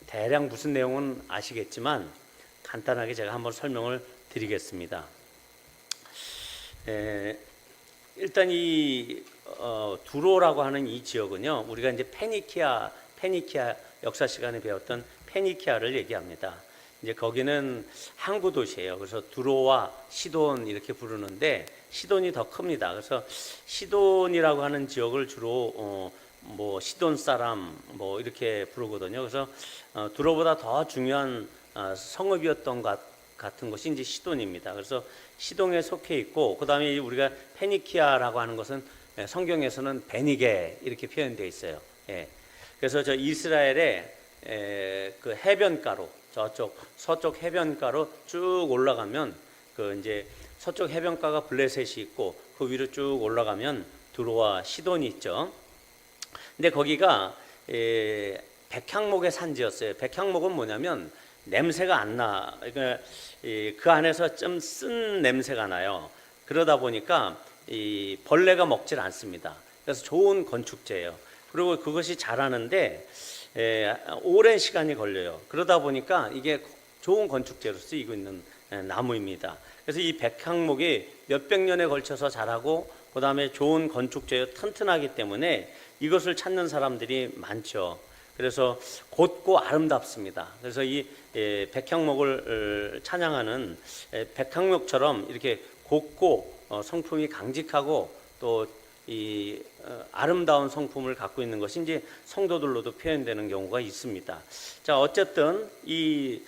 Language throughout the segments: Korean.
대략 무슨 내용은 아시겠지만 간단하게 제가 한번 설명을 드리겠습니다. 일단 이 두로라고 하는 이 지역은요, 우리가 이제 페니키아 역사 시간에 배웠던 페니키아를 얘기합니다. 이제 거기는 항구 도시예요. 그래서 두로와 시돈 이렇게 부르는데 시돈이 더 큽니다. 그래서 시돈이라고 하는 지역을 주로 뭐 시돈 사람 뭐 이렇게 부르거든요. 그래서 두로보다 더 중요한 성읍이었던 것 같은 것이 이제 시돈입니다. 그래서 시돈에 속해 있고, 그 다음에 우리가 페니키아라고 하는 것은 성경에서는 베니게 이렇게 표현되어 있어요. 예. 그래서 저 이스라엘의 그 해변가로, 저쪽 서쪽 해변가로 쭉 올라가면 그 이제 서쪽 해변가가 블레셋이 있고 그 위로 쭉 올라가면 두로와 시돈이 있죠. 근데 거기가 백향목의 산지였어요. 백향목은 뭐냐면 냄새가 안 나. 그러니까 그 안에서 좀 쓴 냄새가 나요. 그러다 보니까 이 벌레가 먹질 않습니다. 그래서 좋은 건축재예요. 그리고 그것이 자라는데 오랜 시간이 걸려요. 그러다 보니까 이게 좋은 건축재로 쓰이고 있는 나무입니다. 그래서 이 백향목이 몇백 년에 걸쳐서 자라고 그 다음에 좋은 건축재요, 튼튼하기 때문에 이것을 찾는 사람들이 많죠. 그래서 곧고 아름답습니다. 그래서 이 백향목을 찬양하는 백향목처럼 이렇게 곧고 성품이 강직하고 또 이 아름다운 성품을 갖고 있는 것이 이제 성도들로도 표현되는 경우가 있습니다. 자, 어쨌든 이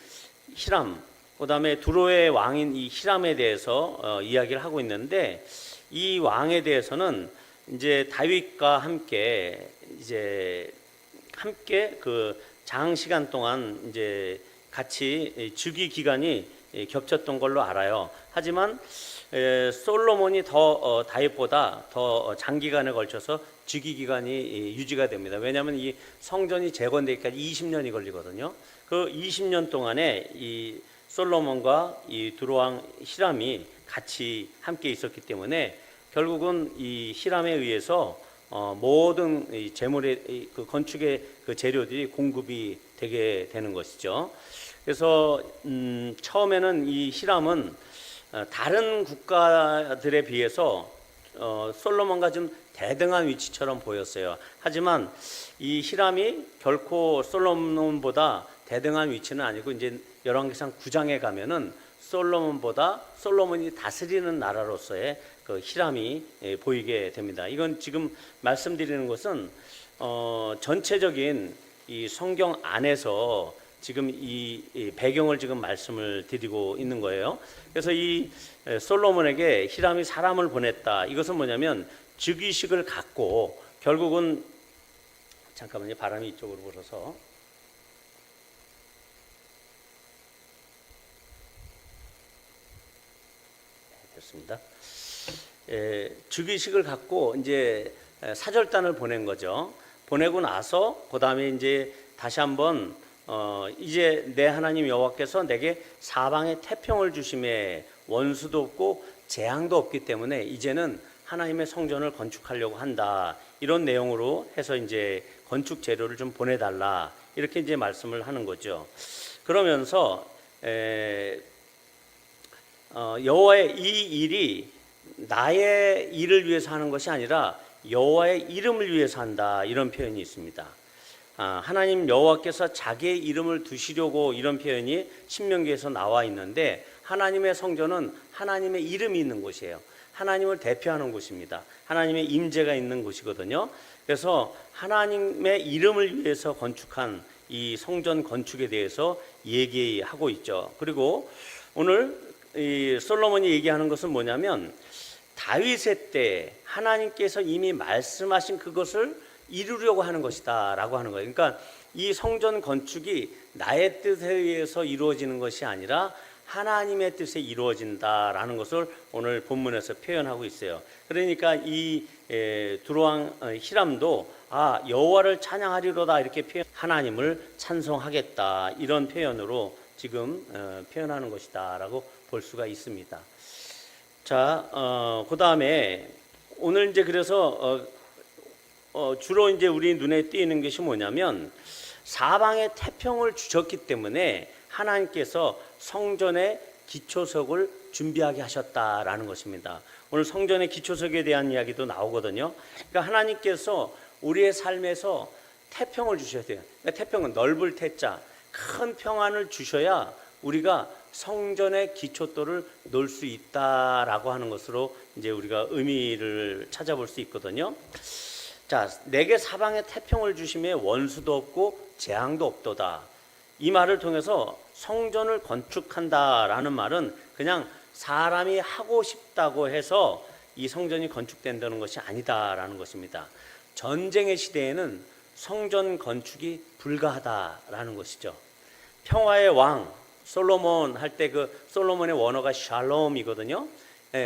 히람, 그다음에 두로의 왕인 이 히람에 대해서 이야기를 하고 있는데, 이 왕에 대해서는 이제 다윗과 함께 그 장시간 동안 이제 같이 즉위 기간이 겹쳤던 걸로 알아요. 하지만 솔로몬이 더 다윗보다 더 장기간에 걸쳐서 즉위 기간이 유지가 됩니다. 왜냐하면 이 성전이 재건되기까지 20년이 걸리거든요. 그 20년 동안에 이 솔로몬과 이 두로왕 히람이 같이 함께 있었기 때문에 결국은 이 히람에 의해서 모든 이 재물의 그 건축의 그 재료들이 공급이 되게 되는 것이죠. 그래서 처음에는 이 히람은 다른 국가들에 비해서 솔로몬과 좀 대등한 위치처럼 보였어요. 하지만 이 히람이 결코 솔로몬보다 대등한 위치는 아니고, 이제 열왕기상 9장에 가면은 솔로몬이 다스리는 나라로서의 그 히람이 보이게 됩니다. 이건 지금 말씀드리는 것은 전체적인 이 성경 안에서 지금 이 배경을 지금 말씀을 드리고 있는 거예요. 그래서 이 솔로몬에게 히람이 사람을 보냈다. 이것은 뭐냐면 즉위식을 갖고, 결국은 잠깐만요, 바람이 이쪽으로 불어서 됐습니다. 즉위식을 갖고 이제 사절단을 보낸 거죠. 보내고 나서 그 다음에 이제 다시 한번 이제 내 하나님 여호와께서 내게 사방에 태평을 주심에 원수도 없고 재앙도 없기 때문에 이제는 하나님의 성전을 건축하려고 한다. 이런 내용으로 해서 이제 건축 재료를 좀 보내달라. 이렇게 이제 말씀을 하는 거죠. 그러면서 여호와의 이 일이 나의 일을 위해서 하는 것이 아니라 여호와의 이름을 위해서 한다. 이런 표현이 있습니다. 하나님 여호와께서 자기의 이름을 두시려고, 이런 표현이 신명기에서 나와 있는데, 하나님의 성전은 하나님의 이름이 있는 곳이에요. 하나님을 대표하는 곳입니다. 하나님의 임재가 있는 곳이거든요. 그래서 하나님의 이름을 위해서 건축한 이 성전 건축에 대해서 얘기하고 있죠. 그리고 오늘 이 솔로몬이 얘기하는 것은 뭐냐면, 다윗의 때 하나님께서 이미 말씀하신 그것을 이루려고 하는 것이다 라고 하는 거예요. 그러니까 이 성전 건축이 나의 뜻에 의해서 이루어지는 것이 아니라 하나님의 뜻에 이루어진다라는 것을 오늘 본문에서 표현하고 있어요. 그러니까 이 두로왕 히람도 여호와를 찬양하리로다 이렇게 하나님을 찬송하겠다, 이런 표현으로 지금 표현하는 것이다라고 볼 수가 있습니다. 자, 그 다음에 오늘 이제 그래서 주로 이제 우리 눈에 띄는 것이 뭐냐면, 사방에 태평을 주셨기 때문에 하나님께서 성전의 기초석을 준비하게 하셨다라는 것입니다. 오늘 성전의 기초석에 대한 이야기도 나오거든요. 그러니까 하나님께서 우리의 삶에서 태평을 주셔야 돼요. 그러니까 태평은 넓을 태자, 큰 평안을 주셔야 우리가 성전의 기초돌을 놓을 수 있다라고 하는 것으로 이제 우리가 의미를 찾아볼 수 있거든요. 자, 내게 사방에 태평을 주심에 원수도 없고 재앙도 없도다. 이 말을 통해서 성전을 건축한다라는 말은 그냥 사람이 하고 싶다고 해서 이 성전이 건축된다는 것이 아니다라는 것입니다. 전쟁의 시대에는 성전 건축이 불가하다라는 것이죠. 평화의 왕 솔로몬 할 때 그 솔로몬의 원어가 샬롬이거든요.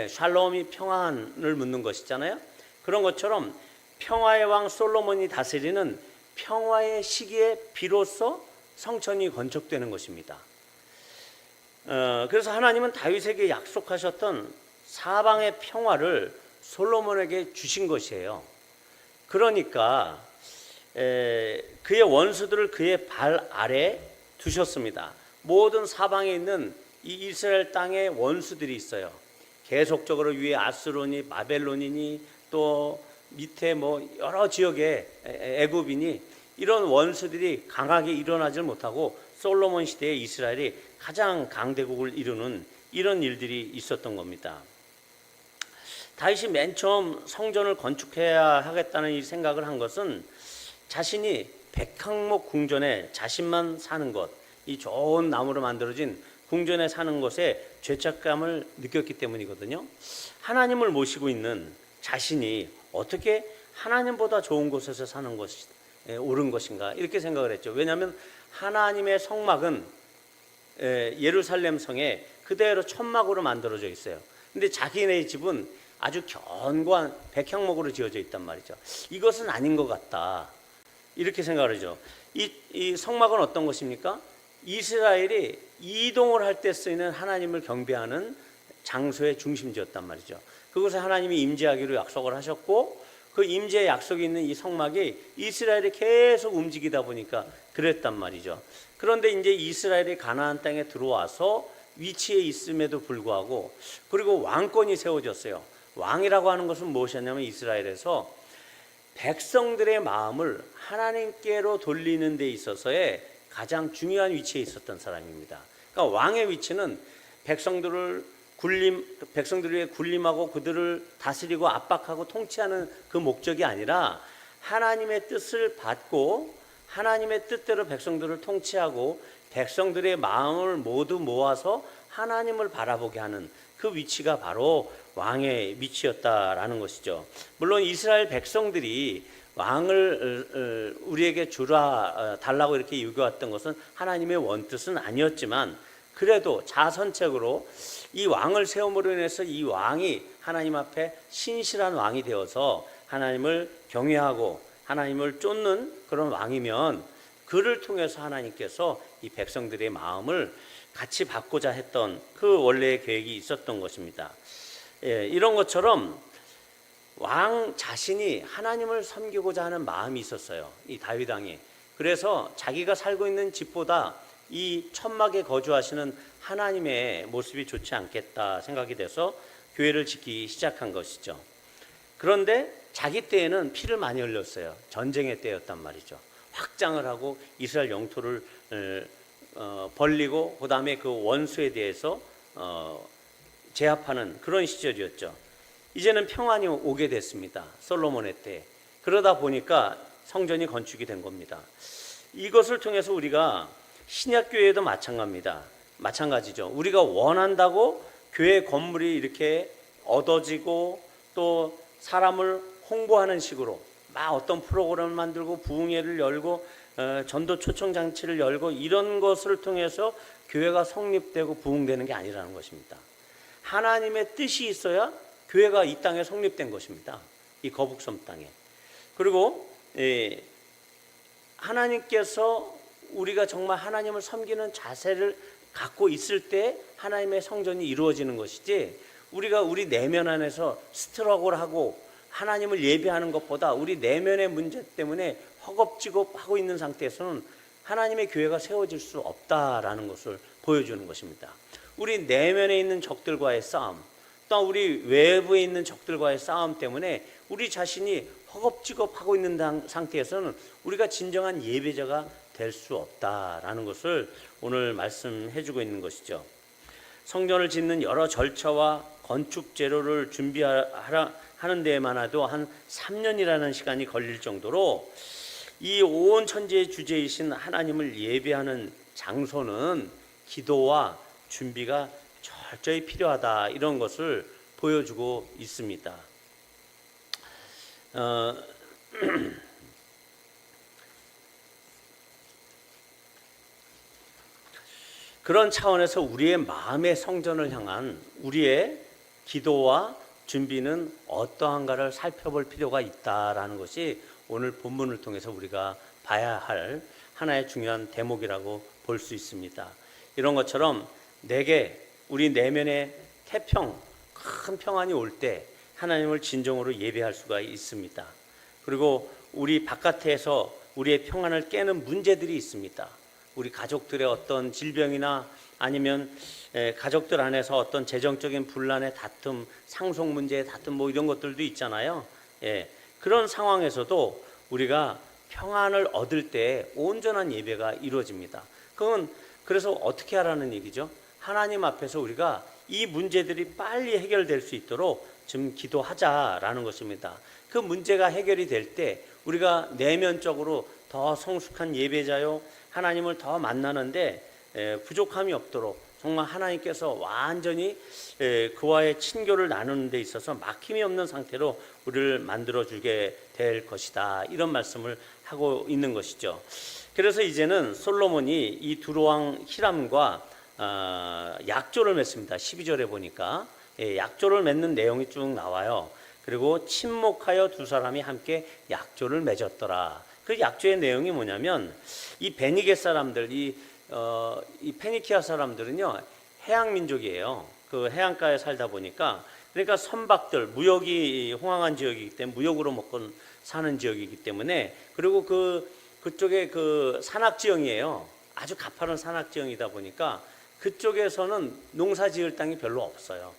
샬롬이 평안을 묻는 것이잖아요. 그런 것처럼 평화의 왕 솔로몬이 다스리는 평화의 시기에 비로소 성전이 건축되는 것입니다. 그래서 하나님은 다윗에게 약속하셨던 사방의 평화를 솔로몬에게 주신 것이에요. 그러니까 그의 원수들을 그의 발 아래 두셨습니다. 모든 사방에 있는 이 이스라엘 땅에 원수들이 있어요. 계속적으로 위에 아스론이, 바벨론이니 또 밑에 뭐 여러 지역의 애굽이니 이런 원수들이 강하게 일어나질 못하고 솔로몬 시대에 이스라엘이 가장 강대국을 이루는 이런 일들이 있었던 겁니다. 다윗이 맨 처음 성전을 건축해야 하겠다는 이 생각을 한 것은 자신이 백항목 궁전에 자신만 사는 것, 이 좋은 나무로 만들어진 궁전에 사는 것에 죄책감을 느꼈기 때문이거든요. 하나님을 모시고 있는 자신이 어떻게 하나님보다 좋은 곳에서 사는 것이 옳은 것인가 이렇게 생각을 했죠. 왜냐하면 하나님의 성막은 예루살렘 성에 그대로 천막으로 만들어져 있어요. 근데 자기네 집은 아주 견고한 백향목으로 지어져 있단 말이죠. 이것은 아닌 것 같다 이렇게 생각을 하죠. 이 성막은 어떤 것입니까? 이스라엘이 이동을 할 때 쓰이는 하나님을 경배하는 장소의 중심지였단 말이죠. 그곳에 하나님이 임재하기로 약속을 하셨고 그 임재의 약속이 있는 이 성막이 이스라엘이 계속 움직이다 보니까 그랬단 말이죠. 그런데 이제 이스라엘이 가나안 땅에 들어와서 위치에 있음에도 불구하고 그리고 왕권이 세워졌어요. 왕이라고 하는 것은 무엇이었냐면 이스라엘에서 백성들의 마음을 하나님께로 돌리는 데 있어서의 가장 중요한 위치에 있었던 사람입니다. 그러니까 왕의 위치는 백성들 위해 군림하고 그들을 다스리고 압박하고 통치하는 그 목적이 아니라 하나님의 뜻을 받고 하나님의 뜻대로 백성들을 통치하고 백성들의 마음을 모두 모아서 하나님을 바라보게 하는 그 위치가 바로 왕의 위치였다라는 것이죠. 물론 이스라엘 백성들이 왕을 우리에게 달라고 이렇게 요구했던 것은 하나님의 원뜻은 아니었지만 그래도 자선책으로 이 왕을 세움으로 인해서 이 왕이 하나님 앞에 신실한 왕이 되어서 하나님을 경외하고 하나님을 쫓는 그런 왕이면 그를 통해서 하나님께서 이 백성들의 마음을 같이 받고자 했던 그 원래의 계획이 있었던 것입니다. 이런 것처럼 왕 자신이 하나님을 섬기고자 하는 마음이 있었어요. 이 다윗 왕이. 그래서 자기가 살고 있는 집보다 이 천막에 거주하시는 하나님의 모습이 좋지 않겠다 생각이 돼서 교회를 짓기 시작한 것이죠. 그런데 자기 때에는 피를 많이 흘렸어요. 전쟁의 때였단 말이죠. 확장을 하고 이스라엘 영토를 벌리고 그 다음에 그 원수에 대해서 제압하는 그런 시절이었죠. 이제는 평안이 오게 됐습니다. 솔로몬의 때. 그러다 보니까 성전이 건축이 된 겁니다. 이것을 통해서 우리가 신약교회도 마찬가지죠. 우리가 원한다고 교회 건물이 이렇게 얻어지고 또 사람을 홍보하는 식으로 막 어떤 프로그램을 만들고 부흥회를 열고 전도 초청 장치를 열고 이런 것을 통해서 교회가 성립되고 부흥되는 게 아니라는 것입니다. 하나님의 뜻이 있어야 교회가 이 땅에 성립된 것입니다. 이 거북섬 땅에. 그리고 하나님께서 우리가 정말 하나님을 섬기는 자세를 갖고 있을 때 하나님의 성전이 이루어지는 것이지 우리가 우리 내면 안에서 스트러글하고 하나님을 예배하는 것보다 우리 내면의 문제 때문에 허겁지겁 하고 있는 상태에서는 하나님의 교회가 세워질 수 없다라는 것을 보여주는 것입니다. 우리 내면에 있는 적들과의 싸움, 또 우리 외부에 있는 적들과의 싸움 때문에 우리 자신이 허겁지겁하고 있는 상태에서는 우리가 진정한 예배자가 될 수 없다라는 것을 오늘 말씀해주고 있는 것이죠. 성전을 짓는 여러 절차와 건축 재료를 준비하는 데에만 해도 한 3년이라는 시간이 걸릴 정도로 이 온 천지의 주제이신 하나님을 예배하는 장소는 기도와 준비가 철저히 필요하다, 이런 것을 보여주고 있습니다. 그런 차원에서 우리의 마음의 성전을 향한 우리의 기도와 준비는 어떠한가를 살펴볼 필요가 있다라는 것이 오늘 본문을 통해서 우리가 봐야 할 하나의 중요한 대목이라고 볼 수 있습니다. 이런 것처럼 우리 내면에 큰 평안이 올 때 하나님을 진정으로 예배할 수가 있습니다. 그리고 우리 바깥에서 우리의 평안을 깨는 문제들이 있습니다. 우리 가족들의 어떤 질병이나 아니면 가족들 안에서 어떤 재정적인 분란의 다툼, 상속 문제의 다툼, 이런 것들도 있잖아요. 그런 상황에서도 우리가 평안을 얻을 때 온전한 예배가 이루어집니다. 그래서 어떻게 하라는 얘기죠? 하나님 앞에서 우리가 이 문제들이 빨리 해결될 수 있도록 좀 기도하자라는 것입니다. 그 문제가 해결이 될 때 우리가 내면적으로 더 성숙한 예배자요, 하나님을 더 만나는데 부족함이 없도록 정말 하나님께서 완전히 그와의 친교를 나누는 데 있어서 막힘이 없는 상태로 우리를 만들어주게 될 것이다, 이런 말씀을 하고 있는 것이죠. 그래서 이제는 솔로몬이 이 두로왕 히람과 약조를 맺습니다. 12절에 보니까 약조를 맺는 내용이 쭉 나와요. 그리고 친목하여 두 사람이 함께 약조를 맺었더라. 그 약조의 내용이 뭐냐면, 이 베니게 사람들, 이 페니키아 사람들은요, 해양 민족이에요. 그 해안가에 살다 보니까, 그러니까 선박들, 무역이 홍황한 지역이기 때문에, 무역으로 먹고 사는 지역이기 때문에, 그리고 그쪽에 그 산악 지형이에요. 아주 가파른 산악 지형이다 보니까 그쪽에서는 농사 지을 땅이 별로 없어요.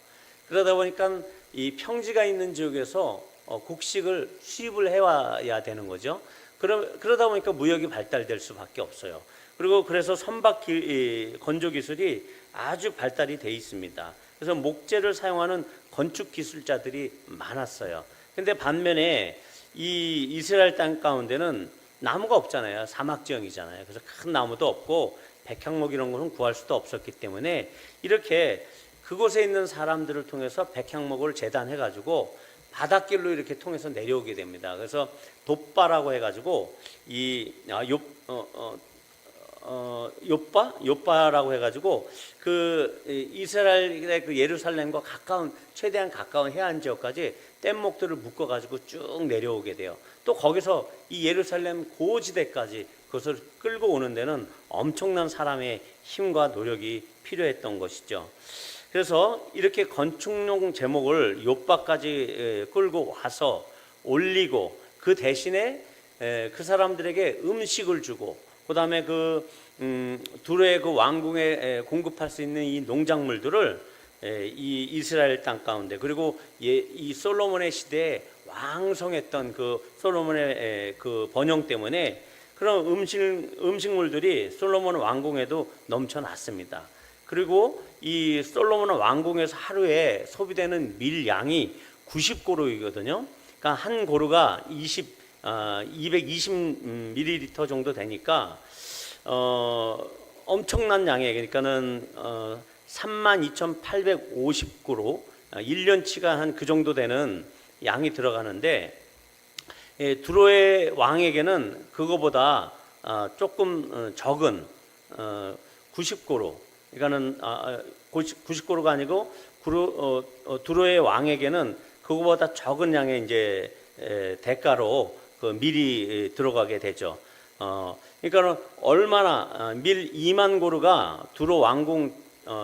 그러다 보니까 이 평지가 있는 지역에서 곡식을 수입을 해와야 되는 거죠. 그러다 보니까 무역이 발달될 수밖에 없어요. 그래서 선박 건조 기술이 아주 발달이 돼 있습니다. 그래서 목재를 사용하는 건축 기술자들이 많았어요. 근데 반면에 이 이스라엘 땅 가운데는 나무가 없잖아요. 사막 지형이잖아요. 그래서 큰 나무도 없고 백향목 이런 것은 구할 수도 없었기 때문에 이렇게 그곳에 있는 사람들을 통해서 백향목을 재단해 가지고 바닷길로 이렇게 통해서 내려오게 됩니다. 그래서 돛바라고 해가지고 욥바라고 해가지고 그 이스라엘의 그 예루살렘과 최대한 가까운 해안 지역까지 뗏목들을 묶어가지고 쭉 내려오게 돼요. 또 거기서 이 예루살렘 고지대까지 그것을 끌고 오는 데는 엄청난 사람의 힘과 노력이 필요했던 것이죠. 그래서 이렇게 건축용 제목을 욥바까지 끌고 와서 올리고, 그 대신에 그 사람들에게 음식을 주고, 그 다음에 두로의 그 왕궁에 공급할 수 있는 이 농작물들을 이 이스라엘 땅 가운데, 그리고 이 솔로몬의 시대에 왕성했던 그 솔로몬의 그 번영 때문에 그런 음식물들이 솔로몬 왕궁에도 넘쳐났습니다. 그리고 이 솔로몬 왕궁에서 하루에 소비되는 밀 양이 90고루이거든요. 그러니까 한 고루가 220ml 정도 되니까 엄청난 양이에요. 그러니까는 32,850고루, 1년치가 한 그 정도 되는 양이 들어가는데, 두로의 왕에게는 그거보다 조금 적은 90고루, 그러니까는 90고루가 아니고 두로의 왕에게는 그거보다 적은 양의 이제 대가로 그 밀이 들어가게 되죠. 그러니까 얼마나 밀 2만 고루가 두로 왕궁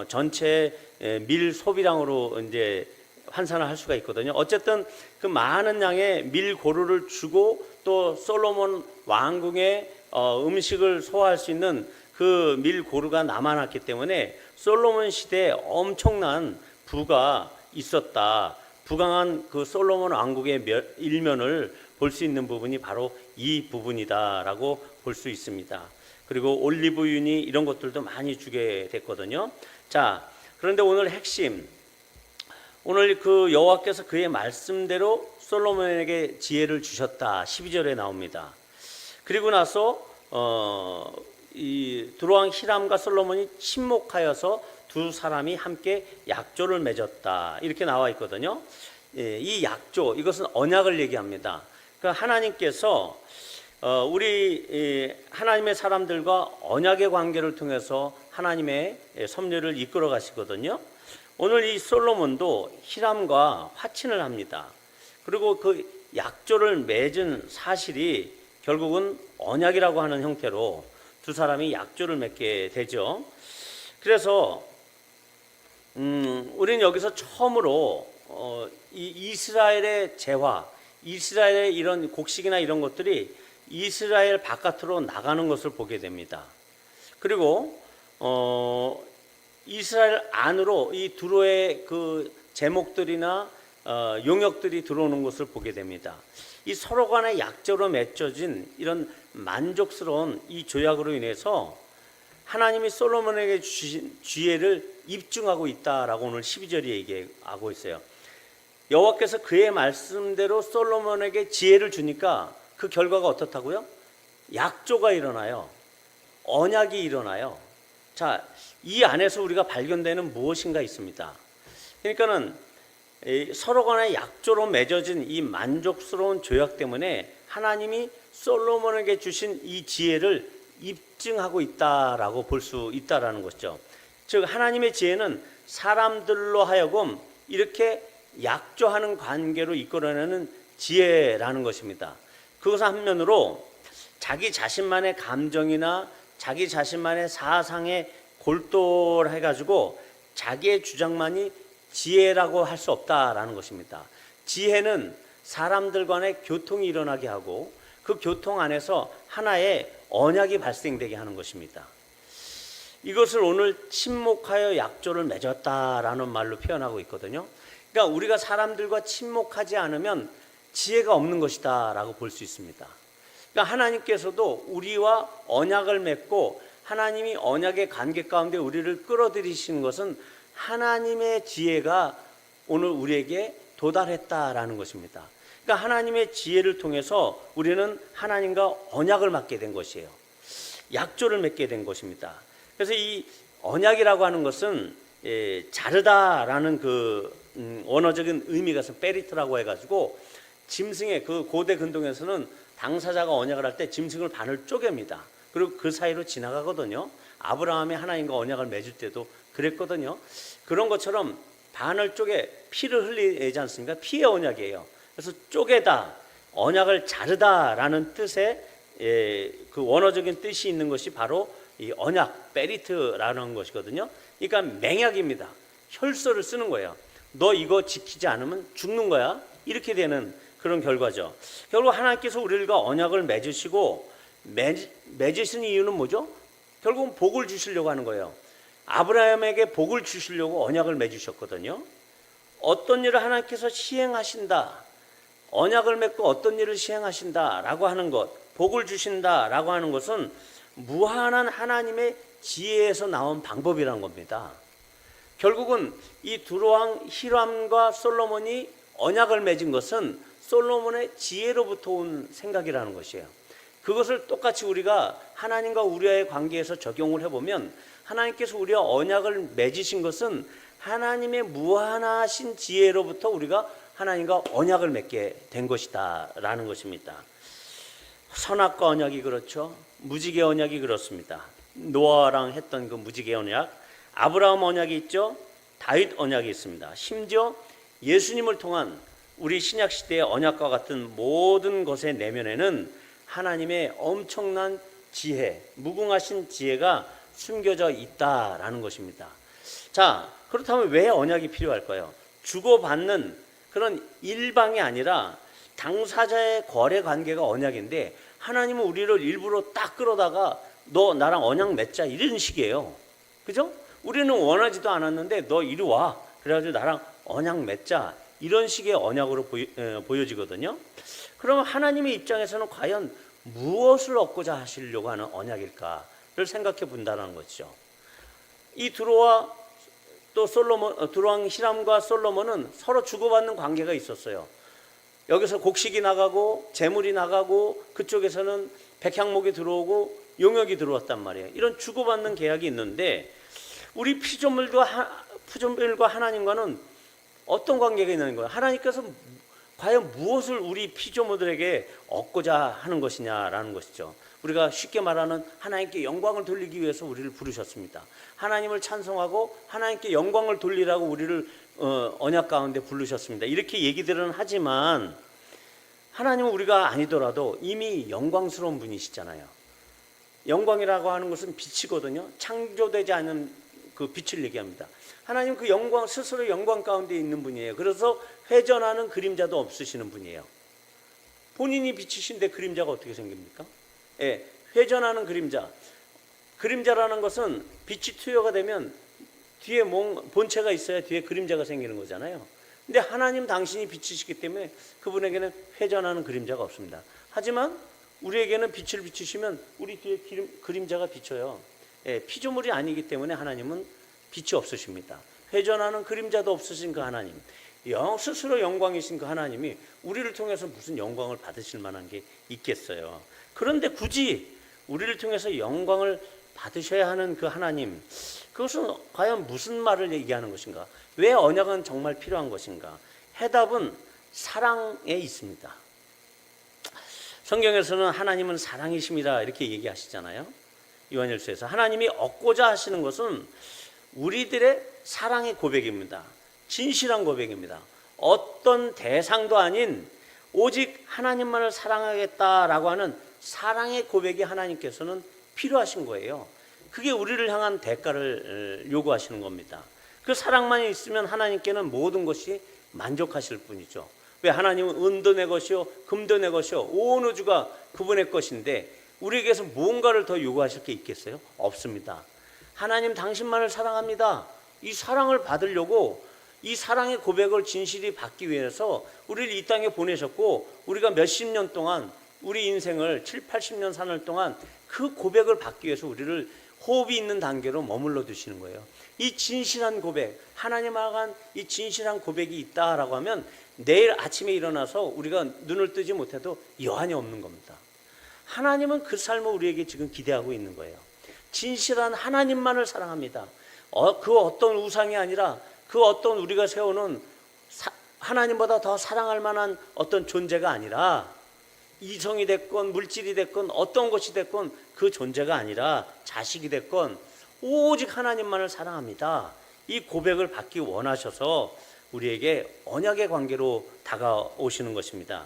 전체 밀 소비량으로 이제 환산을 할 수가 있거든요. 어쨌든 그 많은 양의 밀 고루를 주고 또 솔로몬 왕궁의 음식을 소화할 수 있는 그 밀고루가 남아났기 때문에 솔로몬 시대에 엄청난 부가 있었다. 부강한 그 솔로몬 왕국의 일면을 볼 수 있는 부분이 바로 이 부분이다라고 볼 수 있습니다. 그리고 올리브윤이 이런 것들도 많이 주게 됐거든요. 자, 그런데 오늘 핵심, 오늘 그 여호와께서 그의 말씀대로 솔로몬에게 지혜를 주셨다. 12절에 나옵니다. 그리고 나서 이 두로왕 히람과 솔로몬이 친목하여서 두 사람이 함께 약조를 맺었다. 이렇게 나와 있거든요. 이 약조, 이것은 언약을 얘기합니다. 그러니까 하나님께서 우리 하나님의 사람들과 언약의 관계를 통해서 하나님의 섭리를 이끌어 가시거든요. 오늘 이 솔로몬도 히람과 화친을 합니다. 그리고 그 약조를 맺은 사실이 결국은 언약이라고 하는 형태로 두 사람이 약조를 맺게 되죠. 그래서 우리는 여기서 처음으로 이 이스라엘의 재화, 이스라엘의 이런 곡식이나 이런 것들이 이스라엘 바깥으로 나가는 것을 보게 됩니다. 그리고 이스라엘 안으로 이 두로의 그 제목들이나 용역들이 들어오는 것을 보게 됩니다. 이 서로 간의 약조로 맺어진 이런 만족스러운 이 조약으로 인해서 하나님이 솔로몬에게 주신 지혜를 입증하고 있다라고 오늘 12절이 얘기하고 있어요. 여호와께서 그의 말씀대로 솔로몬에게 지혜를 주니까 그 결과가 어떻다고요? 약조가 일어나요. 언약이 일어나요. 자, 이 안에서 우리가 발견되는 무엇인가 있습니다. 그러니까는 서로 간의 약조로 맺어진 이 만족스러운 조약 때문에 하나님이 솔로몬에게 주신 이 지혜를 입증하고 있다라고 볼 수 있다라는 것이죠. 즉 하나님의 지혜는 사람들로 하여금 이렇게 약조하는 관계로 이끌어내는 지혜라는 것입니다. 그것은 한면으로 자기 자신만의 감정이나 자기 자신만의 사상에 골똘해가지고 자기의 주장만이 지혜라고 할 수 없다라는 것입니다. 지혜는 사람들 간의 교통이 일어나게 하고 그 교통 안에서 하나의 언약이 발생되게 하는 것입니다. 이것을 오늘 친목하여 약조를 맺었다라는 말로 표현하고 있거든요. 그러니까 우리가 사람들과 친목하지 않으면 지혜가 없는 것이다 라고 볼 수 있습니다. 그러니까 하나님께서도 우리와 언약을 맺고 하나님이 언약의 관계 가운데 우리를 끌어들이시는 것은 하나님의 지혜가 오늘 우리에게 도달했다라는 것입니다. 그러니까 하나님의 지혜를 통해서 우리는 하나님과 언약을 맺게 된 것이에요. 약조를 맺게 된 것입니다. 그래서 이 언약이라고 하는 것은 자르다라는 그 원어적인 의미가 있어요. 페리트라고 해가지고 짐승의 그 고대 근동에서는 당사자가 언약을 할 때 짐승을 반을 쪼갭니다. 그리고 그 사이로 지나가거든요. 아브라함이 하나님과 언약을 맺을 때도 그랬거든요. 그런 것처럼 반을 쪼개 피를 흘리지 않습니까? 피의 언약이에요. 그래서 쪼개다, 언약을 자르다라는 뜻의 그 원어적인 뜻이 있는 것이 바로 이 언약, 베리트라는 것이거든요. 그러니까 맹약입니다. 혈서를 쓰는 거예요. 너 이거 지키지 않으면 죽는 거야. 이렇게 되는 그런 결과죠. 결국 하나님께서 우리가 언약을 맺으시고 맺으신 이유는 뭐죠? 결국은 복을 주시려고 하는 거예요. 아브라함에게 복을 주시려고 언약을 맺으셨거든요. 어떤 일을 하나님께서 시행하신다, 언약을 맺고 어떤 일을 시행하신다라고 하는 것, 복을 주신다라고 하는 것은 무한한 하나님의 지혜에서 나온 방법이라는 겁니다. 결국은 이 두로왕 히람과 솔로몬이 언약을 맺은 것은 솔로몬의 지혜로부터 온 생각이라는 것이에요. 그것을 똑같이 우리가 하나님과 우리와의 관계에서 적용을 해보면 하나님께서 우리와 언약을 맺으신 것은 하나님의 무한하신 지혜로부터 우리가 하나님과 언약을 맺게 된 것이다 라는 것입니다. 선악과 언약이 그렇죠. 무지개 언약이 그렇습니다. 노아랑 했던 그 무지개 언약, 아브라함 언약이 있죠. 다윗 언약이 있습니다. 심지어 예수님을 통한 우리 신약 시대의 언약과 같은 모든 것의 내면에는 하나님의 엄청난 지혜, 무궁하신 지혜가 숨겨져 있다라는 것입니다. 자, 그렇다면 왜 언약이 필요할까요? 주고받는 그런 일방이 아니라 당사자의 거래 관계가 언약인데 하나님은 우리를 일부러 딱 끌어다가 너 나랑 언약 맺자 이런 식이에요. 그죠? 우리는 원하지도 않았는데 너 이리 와. 그래가지고 나랑 언약 맺자. 이런 식의 언약으로 보여지거든요. 그러면 하나님의 입장에서는 과연 무엇을 얻고자 하시려고 하는 언약일까를 생각해 본다는 거죠. 이 두로와 또 솔로몬, 두로왕 히람과 솔로몬은 서로 주고받는 관계가 있었어요. 여기서 곡식이 나가고 재물이 나가고 그쪽에서는 백향목이 들어오고 용역이 들어왔단 말이에요. 이런 주고받는 계약이 있는데 우리 피조물과 하나님과는 어떤 관계가 있는 거예요? 하나님께서 과연 무엇을 우리 피조물들에게 얻고자 하는 것이냐라는 것이죠. 우리가 쉽게 말하는 하나님께 영광을 돌리기 위해서 우리를 부르셨습니다. 하나님을 찬송하고 하나님께 영광을 돌리라고 우리를 언약 가운데 부르셨습니다. 이렇게 얘기들은 하지만 하나님은 우리가 아니더라도 이미 영광스러운 분이시잖아요. 영광이라고 하는 것은 빛이거든요. 창조되지 않은 그 빛을 얘기합니다. 하나님 그 영광, 스스로 영광 가운데 있는 분이에요. 그래서 회전하는 그림자도 없으시는 분이에요. 본인이 빛이신데 그림자가 어떻게 생깁니까? 예, 회전하는 그림자. 그림자라는 것은 빛이 투여가 되면 뒤에 본체가 있어야 뒤에 그림자가 생기는 거잖아요. 근데 하나님 당신이 빛이시기 때문에 그분에게는 회전하는 그림자가 없습니다. 하지만 우리에게는 빛을 비추시면 우리 뒤에 그림자가 비쳐요. 예, 피조물이 아니기 때문에 하나님은 빛이 없으십니다. 회전하는 그림자도 없으신 그 하나님, 스스로 영광이신 그 하나님이 우리를 통해서 무슨 영광을 받으실 만한 게 있겠어요. 그런데 굳이 우리를 통해서 영광을 받으셔야 하는 그 하나님, 그것은 과연 무슨 말을 얘기하는 것인가? 왜 언약은 정말 필요한 것인가? 해답은 사랑에 있습니다. 성경에서는 하나님은 사랑이십니다 이렇게 얘기하시잖아요. 요한일서에서 하나님이 얻고자 하시는 것은 우리들의 사랑의 고백입니다. 진실한 고백입니다. 어떤 대상도 아닌 오직 하나님만을 사랑하겠다라고 하는 사랑의 고백이 하나님께서는 필요하신 거예요. 그게 우리를 향한 대가를 요구하시는 겁니다. 그 사랑만이 있으면 하나님께는 모든 것이 만족하실 뿐이죠. 왜? 하나님은 은도 내 것이요 금도 내 것이요 온 우주가 그분의 것인데 우리에게서 무언가를 더 요구하실 게 있겠어요? 없습니다. 하나님 당신만을 사랑합니다. 이 사랑을 받으려고 이 사랑의 고백을 진실히 받기 위해서 우리를 이 땅에 보내셨고 우리가 몇십 년 동안 우리 인생을 7, 80년 사는 동안 그 고백을 받기 위해서 우리를 호흡이 있는 단계로 머물러 두시는 거예요. 이 진실한 고백, 하나님 향한 이 진실한 고백이 있다라고 하면 내일 아침에 일어나서 우리가 눈을 뜨지 못해도 여한이 없는 겁니다. 하나님은 그 삶을 우리에게 지금 기대하고 있는 거예요. 진실한 하나님만을 사랑합니다. 그 어떤 우상이 아니라 그 어떤 우리가 세우는 하나님보다 더 사랑할 만한 어떤 존재가 아니라 이성이 됐건 물질이 됐건 어떤 것이 됐건 그 존재가 아니라 자식이 됐건 오직 하나님만을 사랑합니다. 이 고백을 받기 원하셔서 우리에게 언약의 관계로 다가오시는 것입니다.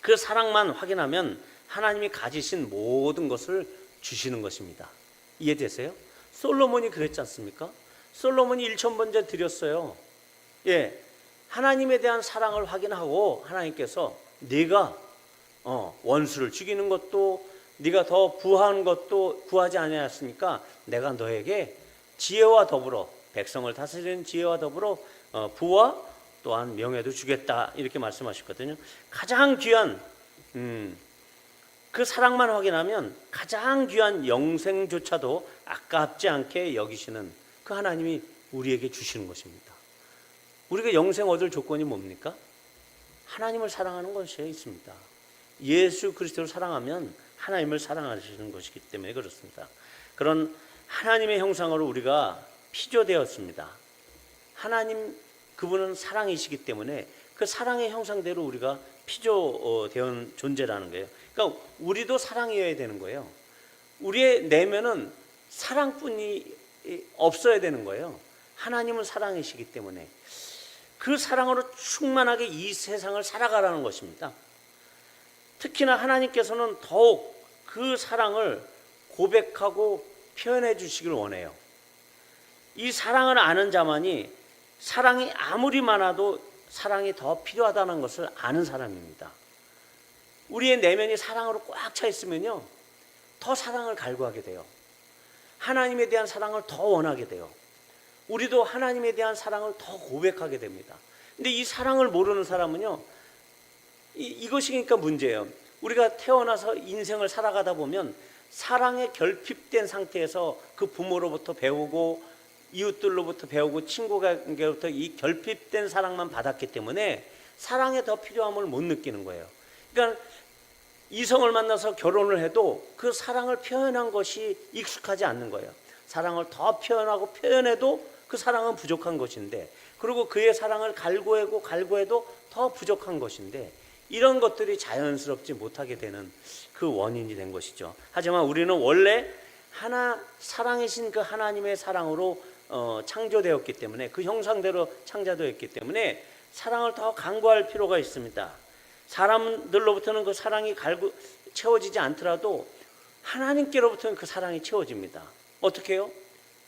그 사랑만 확인하면 하나님이 가지신 모든 것을 주시는 것입니다. 이해되세요? 솔로몬이 그랬지 않습니까? 솔로몬이 1,000번째 드렸어요. 예, 하나님에 대한 사랑을 확인하고 하나님께서 네가 원수를 죽이는 것도 네가 더 부한 것도 구하지 아니하였으니까 내가 너에게 지혜와 더불어 백성을 다스리는 지혜와 더불어 부와 또한 명예도 주겠다 이렇게 말씀하셨거든요. 가장 귀한 그 사랑만 확인하면 가장 귀한 영생조차도 아깝지 않게 여기시는 그 하나님이 우리에게 주시는 것입니다. 우리가 영생 얻을 조건이 뭡니까? 하나님을 사랑하는 것이 있습니다. 예수 그리스도를 사랑하면 하나님을 사랑하시는 것이기 때문에 그렇습니다. 그런 하나님의 형상으로 우리가 피조되었습니다. 하나님 그분은 사랑이시기 때문에 그 사랑의 형상대로 우리가 피조되은 존재라는 거예요. 그러니까 우리도 사랑이어야 되는 거예요. 우리의 내면은 사랑뿐이 없어야 되는 거예요. 하나님은 사랑이시기 때문에 그 사랑으로 충만하게 이 세상을 살아가라는 것입니다. 특히나 하나님께서는 더욱 그 사랑을 고백하고 표현해 주시길 원해요. 이 사랑을 아는 자만이 사랑이 아무리 많아도 사랑이 더 필요하다는 것을 아는 사람입니다. 우리의 내면이 사랑으로 꽉 차 있으면요, 더 사랑을 갈구하게 돼요. 하나님에 대한 사랑을 더 원하게 돼요. 우리도 하나님에 대한 사랑을 더 고백하게 됩니다. 근데 이 사랑을 모르는 사람은요, 이것이 그러니까 문제예요. 우리가 태어나서 인생을 살아가다 보면 사랑에 결핍된 상태에서 그 부모로부터 배우고 이웃들로부터 배우고 친구 관계로부터 이 결핍된 사랑만 받았기 때문에 사랑에 더 필요함을 못 느끼는 거예요. 그러니까 이성을 만나서 결혼을 해도 그 사랑을 표현한 것이 익숙하지 않는 거예요. 사랑을 더 표현하고 표현해도 그 사랑은 부족한 것인데, 그리고 그의 사랑을 갈구해도 더 부족한 것인데, 이런 것들이 자연스럽지 못하게 되는 그 원인이 된 것이죠. 하지만 우리는 원래 사랑이신 그 하나님의 사랑으로 창조되었기 때문에, 그 형상대로 창조되었기 때문에 사랑을 더 간구할 필요가 있습니다. 사람들로부터는 그 사랑이 채워지지 않더라도 하나님께로부터는 그 사랑이 채워집니다. 어떻게 해요?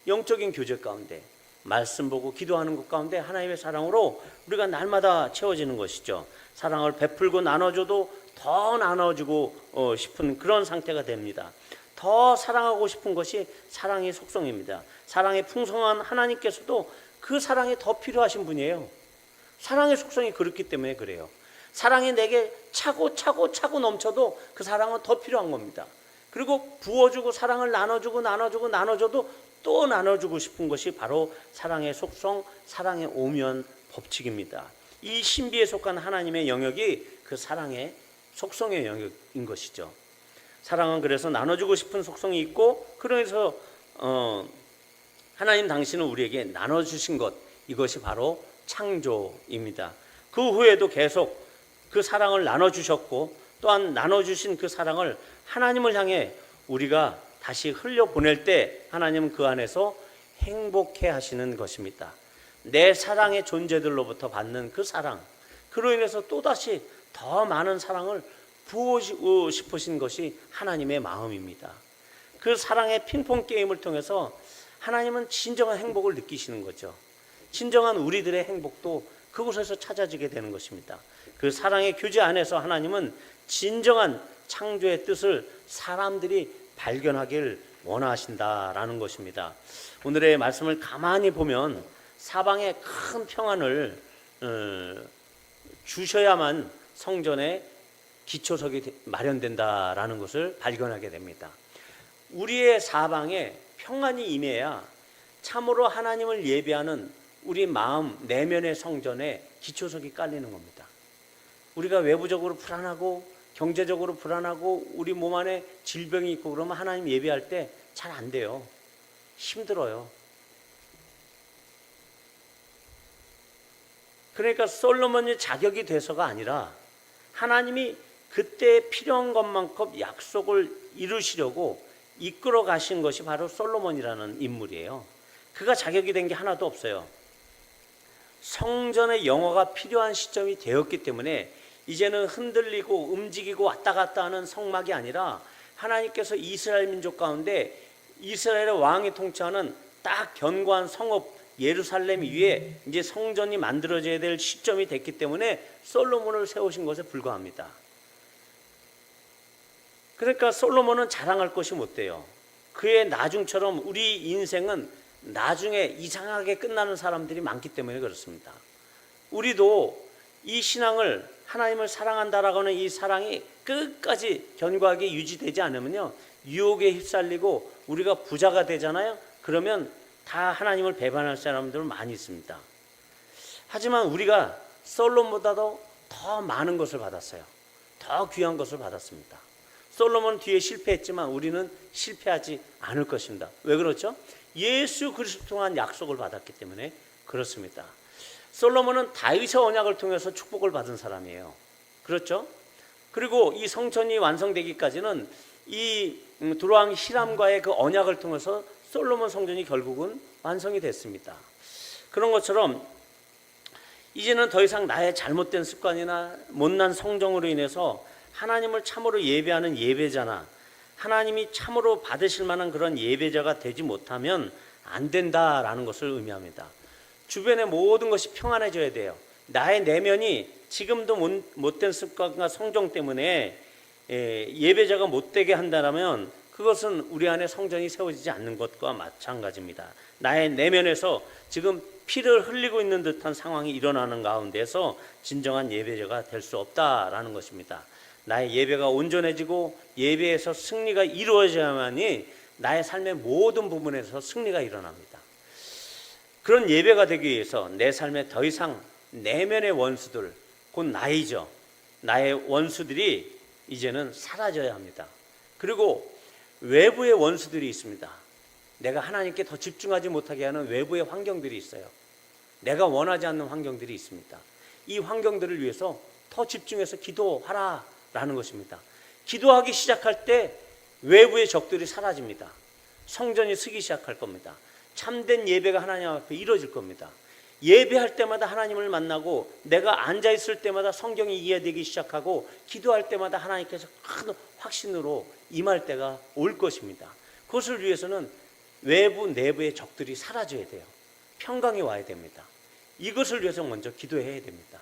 영적인 교제 가운데, 말씀 보고 기도하는 것 가운데 하나님의 사랑으로 우리가 날마다 채워지는 것이죠. 사랑을 베풀고 나눠줘도 더 나눠주고 싶은 그런 상태가 됩니다. 더 사랑하고 싶은 것이 사랑의 속성입니다. 사랑이 풍성한 하나님께서도 그 사랑이 더 필요하신 분이에요. 사랑의 속성이 그렇기 때문에 그래요. 사랑이 내게 차고 넘쳐도 그 사랑은 더 필요한 겁니다. 그리고 부어주고 사랑을 나눠줘도 또 나눠주고 싶은 것이 바로 사랑의 속성, 사랑의 오묘한 법칙입니다. 이 신비에 속한 하나님의 영역이 그 사랑의 속성의 영역인 것이죠. 사랑은 그래서 나눠주고 싶은 속성이 있고, 그래서 하나님 당신은 우리에게 나눠주신 것, 이것이 바로 창조입니다. 그 후에도 계속 그 사랑을 나눠주셨고, 또한 나눠주신 그 사랑을 하나님을 향해 우리가 다시 흘려보낼 때 하나님은 그 안에서 행복해 하시는 것입니다. 내 사랑의 존재들로부터 받는 그 사랑, 그로 인해서 또다시 더 많은 사랑을 부어주고 싶으신 것이 하나님의 마음입니다. 그 사랑의 핑퐁 게임을 통해서 하나님은 진정한 행복을 느끼시는 거죠. 진정한 우리들의 행복도 그곳에서 찾아지게 되는 것입니다. 그 사랑의 교제 안에서 하나님은 진정한 창조의 뜻을 사람들이 발견하길 원하신다라는 것입니다. 오늘의 말씀을 가만히 보면 사방에 큰 평안을 주셔야만 성전에 기초석이 마련된다라는 것을 발견하게 됩니다. 우리의 사방에 평안이 임해야 참으로 하나님을 예배하는 우리 마음 내면의 성전에 기초석이 깔리는 겁니다. 우리가 외부적으로 불안하고 경제적으로 불안하고 우리 몸 안에 질병이 있고 그러면 하나님 예배할 때 잘 안 돼요. 힘들어요. 그러니까 솔로몬이 자격이 돼서가 아니라 하나님이 그때 필요한 것만큼 약속을 이루시려고 이끌어 가신 것이 바로 솔로몬이라는 인물이에요. 그가 자격이 된 게 하나도 없어요. 성전의 영화가 필요한 시점이 되었기 때문에 이제는 흔들리고 움직이고 왔다 갔다 하는 성막이 아니라 하나님께서 이스라엘 민족 가운데 이스라엘의 왕이 통치하는 딱 견고한 성읍 예루살렘 위에 이제 성전이 만들어져야 될 시점이 됐기 때문에 솔로몬을 세우신 것에 불과합니다. 그러니까 솔로몬은 자랑할 것이 못 돼요. 그의 나중처럼 우리 인생은 나중에 이상하게 끝나는 사람들이 많기 때문에 그렇습니다. 우리도 이 신앙을 하나님을 사랑한다라고 하는 이 사랑이 끝까지 견고하게 유지되지 않으면요, 유혹에 휩쓸리고 우리가 부자가 되잖아요. 그러면 다 하나님을 배반할 사람들은 많이 있습니다. 하지만 우리가 솔로몬보다도 더 많은 것을 받았어요. 더 귀한 것을 받았습니다. 솔로몬은 뒤에 실패했지만 우리는 실패하지 않을 것입니다. 왜 그렇죠? 예수 그리스도 통한 약속을 받았기 때문에 그렇습니다. 솔로몬은 다윗의 언약을 통해서 축복을 받은 사람이에요. 그렇죠? 그리고 이 성전이 완성되기까지는 이 두로왕 히람과의 그 언약을 통해서 솔로몬 성전이 결국은 완성이 됐습니다. 그런 것처럼 이제는 더 이상 나의 잘못된 습관이나 못난 성정으로 인해서 하나님을 참으로 예배하는 예배자나 하나님이 참으로 받으실 만한 그런 예배자가 되지 못하면 안 된다라는 것을 의미합니다. 주변의 모든 것이 평안해져야 돼요. 나의 내면이 지금도 못된 습관과 성정 때문에 예배자가 못되게 한다면 그것은 우리 안에 성전이 세워지지 않는 것과 마찬가지입니다. 나의 내면에서 지금 피를 흘리고 있는 듯한 상황이 일어나는 가운데서 진정한 예배자가 될 수 없다라는 것입니다. 나의 예배가 온전해지고 예배에서 승리가 이루어져야만이 나의 삶의 모든 부분에서 승리가 일어납니다. 그런 예배가 되기 위해서 내 삶에 더 이상 내면의 원수들, 곧 나이죠. 나의 원수들이 이제는 사라져야 합니다. 그리고 외부의 원수들이 있습니다. 내가 하나님께 더 집중하지 못하게 하는 외부의 환경들이 있어요. 내가 원하지 않는 환경들이 있습니다. 이 환경들을 위해서 더 집중해서 기도하라라는 것입니다. 기도하기 시작할 때 외부의 적들이 사라집니다. 성전이 서기 시작할 겁니다. 참된 예배가 하나님 앞에 이루어질 겁니다. 예배할 때마다 하나님을 만나고 내가 앉아있을 때마다 성경이 이해되기 시작하고 기도할 때마다 하나님께서 큰 확신으로 임할 때가 올 것입니다. 그것을 위해서는 외부 내부의 적들이 사라져야 돼요. 평강이 와야 됩니다. 이것을 위해서 먼저 기도해야 됩니다.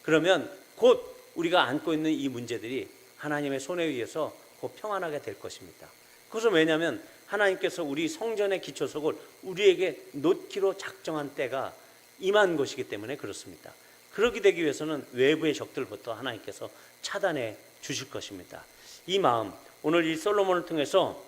그러면 곧 우리가 안고 있는 이 문제들이 하나님의 손에 의해서 곧 평안하게 될 것입니다. 그것은 왜냐하면 하나님께서 우리 성전의 기초석을 우리에게 놓기로 작정한 때가 임한 것이기 때문에 그렇습니다. 그렇게 되기 위해서는 외부의 적들부터 하나님께서 차단해 주실 것입니다. 이 마음, 오늘 이 솔로몬을 통해서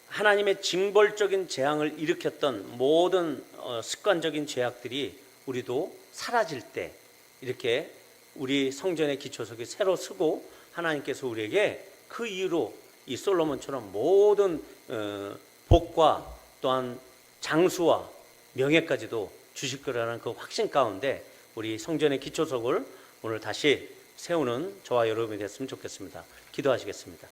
하나님의 징벌적인 재앙을 일으켰던 모든 습관적인 죄악들이 우리도 사라질 때 이렇게 우리 성전의 기초석이 새로 서고 하나님께서 우리에게 그 이유로 이 솔로몬처럼 모든 복과 또한 장수와 명예까지도 주실 거라는 그 확신 가운데 우리 성전의 기초석을 오늘 다시 세우는 저와 여러분이 됐으면 좋겠습니다. 기도하시겠습니다.